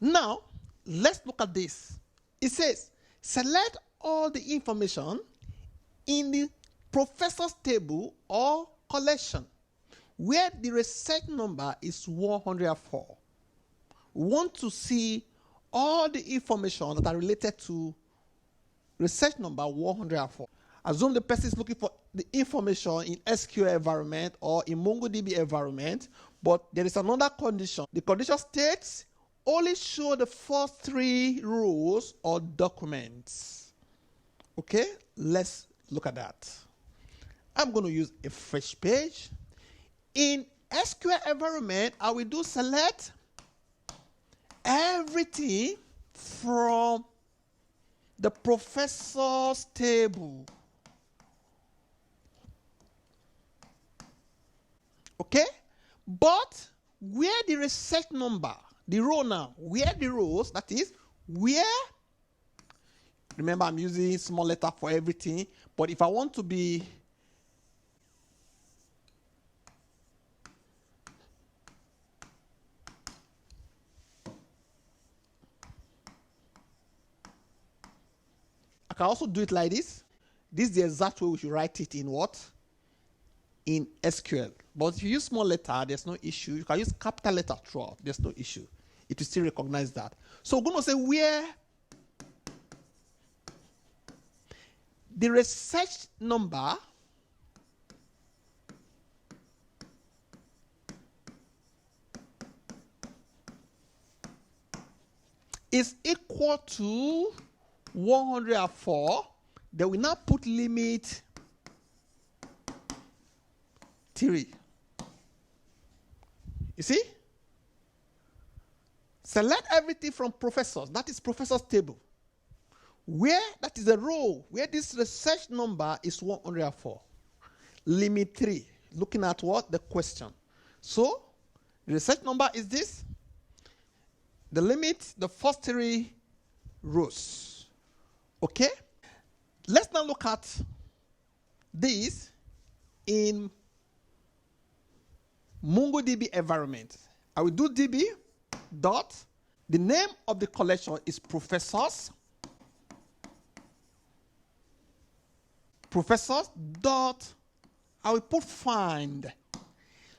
Now, let's look at this. It says, select all the information in the professor's table or collection where the research number is 104. We want to see all the information that are related to research number 104. Assume the person is looking for the information in SQL environment or in MongoDB environment, but there is another condition. The condition states only show the first 3 rows or documents. Okay, let's look at that. I'm going to use a fresh page. In SQL environment, I will do select everything from the professor's table. Okay, but where the research number, the row now, where the rows, that is, where, remember I'm using small letter for everything, but if I want to be I can also do it like this. This is the exact way we should write it in what? In SQL. But if you use small letter, there's no issue. You can use capital letter throughout. There's no issue. It will still recognize that. So we're going to say where the research number is equal to 104, then we now put limit 3. You see? Select everything from professors. That is professor's table. Where that is a row where this research number is 104. Limit 3. Looking at what? The question. So the research number is this. The limit, the first 3 rows. Okay? Let's now look at this in MongoDB environment. I will do DB dot, the name of the collection is professors. Professors dot, I will put find.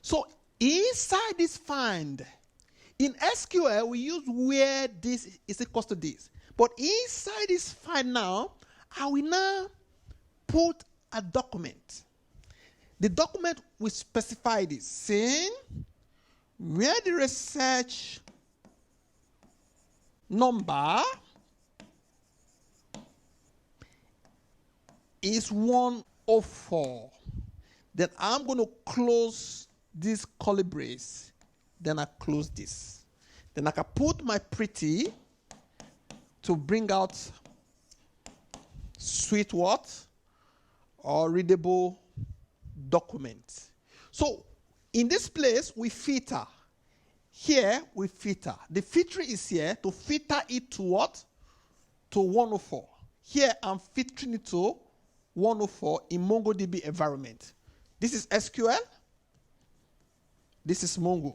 So inside this find, in SQL we use where this is equal to this. But inside this find now, I will now put a document. The document will specify this, saying where the research number is 104. Then I'm going to close this curly brace. Then I close this. Then I can put my pretty to bring out sweet what? Or readable document. So in this place we filter. Here we filter. The filtering is here to filter it to what? To 104. Here I'm filtering it to 104 in MongoDB environment. This is SQL. This is Mongo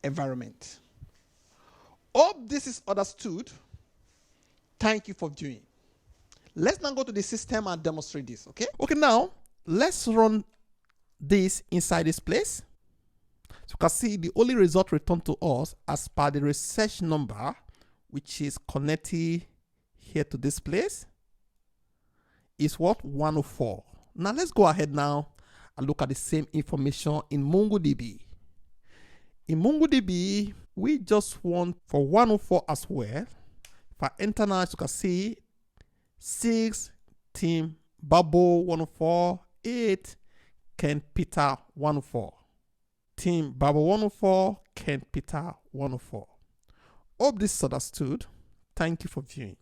environment. Hope this is understood. Thank you for viewing. Let's now go to the system and demonstrate this, okay? Okay, now let's run this inside this place. So you can see the only result returned to us as per the research number, which is connected here to this place, is what? 104. Now let's go ahead now and look at the same information in MongoDB. In MongoDB, we just want for 104 as well. If I enter now, as you can see, 6, Team Babo 104, 8, Ken Peter 104. Team Babo 104, Ken Peter 104. Hope this is understood. Thank you for viewing.